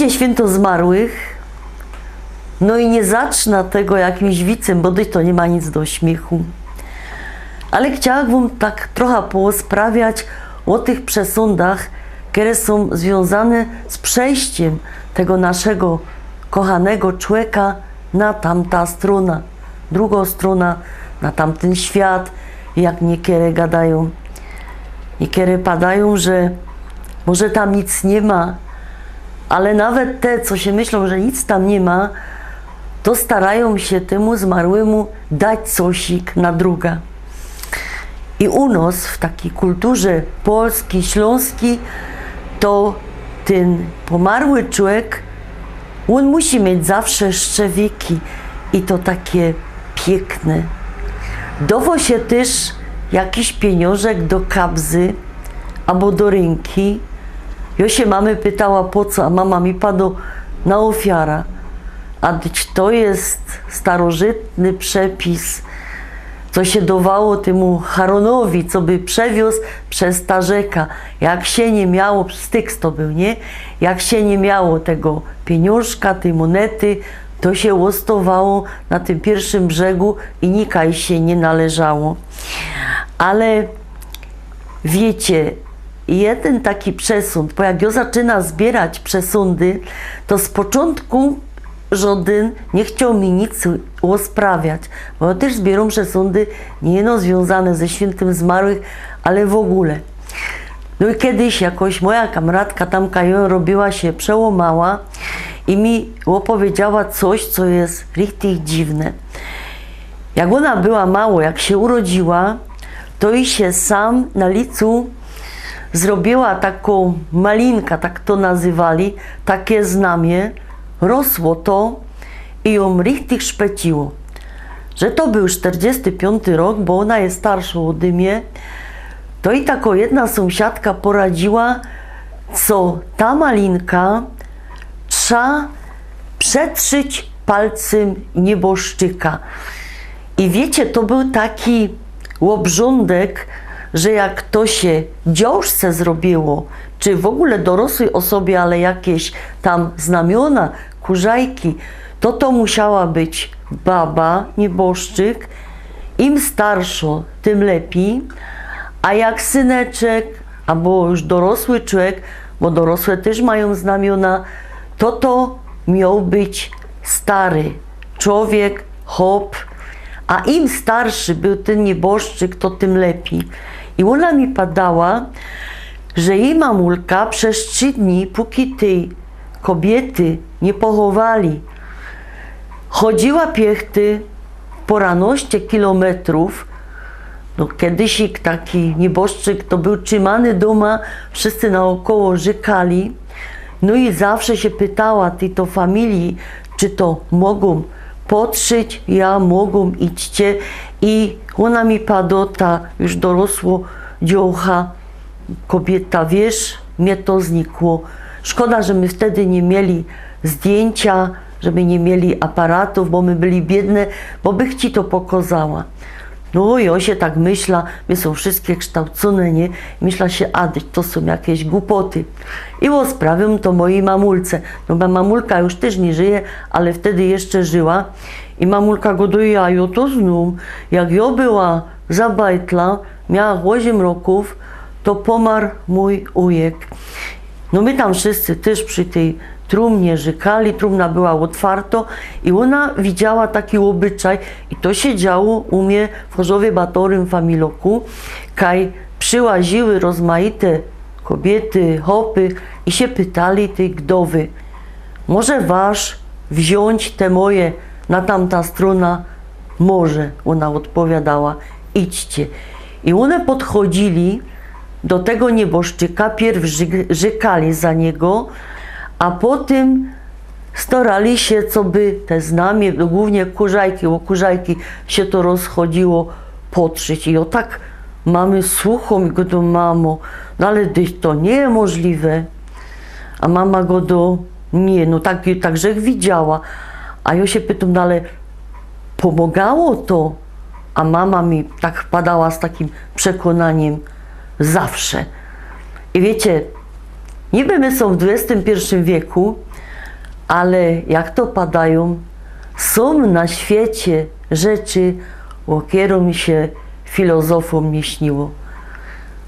Idzie święto zmarłych, no i nie zacznę tego jakimś wicem, bo to nie ma nic do śmiechu. Ale chciałabym tak trochę posprawiać o tych przesądach, które są związane z przejściem tego naszego kochanego człowieka na tamta strona, drugą stronę, na tamten świat, jak niektóre gadają. Niektóre padają, że może tam nic nie ma, ale nawet te, co się myślą, że nic tam nie ma, to starają się temu zmarłemu dać cosik na druga. I u nas w takiej kulturze polskiej, śląskiej, to ten pomarły człowiek, on musi mieć zawsze szczewiki i to takie piękne. Dało się też jakiś pieniążek do kabzy albo do ręki. Ja się mamy pytała po co, a mama mi padła na ofiara. A to jest starożytny przepis, co się dawało temu Haronowi, co by przewiózł przez ta rzeka. Jak się nie miało, Styx to był, nie? Jak się nie miało tego pieniążka, tej monety, to się łostowało na tym pierwszym brzegu i nikaj się nie należało. Ale wiecie, jeden taki przesąd, bo jak ja zaczyna zbierać przesądy, to z początku żaden nie chciał mi nic usprawiać, bo ja też zbieram przesądy nie jedno związane ze świętym zmarłych, ale w ogóle. No i kiedyś jakoś moja kamratka tamka ją robiła się przełamała i mi opowiedziała coś, co jest richtig dziwne. Jak ona była mało, jak się urodziła, to i się sam na licu zrobiła taką malinkę, tak to nazywali, takie znamie, rosło to i ją richtig szpeciło. Że to był 45 rok, bo ona jest starsza ode mnie, to i taka jedna sąsiadka poradziła, co ta malinka trzeba przetrzyć palcem nieboszczyka. I wiecie, to był taki obrządek, że jak to się dziążce zrobiło, czy w ogóle dorosłej osobie, ale jakieś tam znamiona, kurzajki, to musiała być baba, nieboszczyk. Im starszo, tym lepiej. A jak syneczek, albo już dorosły człowiek, bo dorosłe też mają znamiona, to miał być stary człowiek, chłop. A im starszy był ten nieboszczyk, to tym lepiej. I ona mi padała, że jej mamulka przez 3 dni, póki tej kobiety nie pochowali, chodziła piechty poranoście kilometrów. No kiedyś taki nieboszczyk to był trzymany doma, wszyscy naokoło rzekali. No i zawsze się pytała tej to familii, czy to mogą potrzeć, ja mogą, idźcie. I ona mi padła, ta już dorosło dziołcha, kobieta, wiesz, mnie to znikło. Szkoda, że my wtedy nie mieli zdjęcia, żeby nie mieli aparatów, bo my byli biedne, bo bych ci to pokazała. No i ja się tak myśla, my są wszystkie kształcone, nie? Myśla się, to są jakieś głupoty. I sprawiam to mojej mamulce. No bo mamulka już też nie żyje, ale wtedy jeszcze żyła. I mamulka go do jajo to znów. Jak ja była zabajtla, miała 8 roków, to pomarł mój ujek. No my tam wszyscy też przy tej trumnie rzekali, trumna była otwarta i ona widziała taki obyczaj i to się działo u mnie w Chorzowie Batorym Familoku, kaj przyłaziły rozmaite kobiety, chłopy i się pytali tej gdowy, może wasz wziąć te moje na tamta strona? Może, ona odpowiadała, idźcie. I one podchodzili do tego nieboszczyka, pierw rzekali za niego, a potem starali się, co by te znamie, głównie kurzajki, o kurzajki się to rozchodziło, potrzeć. I o tak mamy słuchom i go do mamo, no ale to nie jest możliwe. A mama go do nie, no także widziała. A ja się pytam, no ale pomagało to? A mama mi tak padała z takim przekonaniem, zawsze. I wiecie, niby my są w XXI wieku, ale jak to padają, są na świecie rzeczy, o których mi się filozofom nie śniło.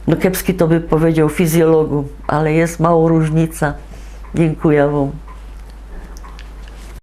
No kiepski to by powiedział fizjologom, ale jest mała różnica. Dziękuję wam.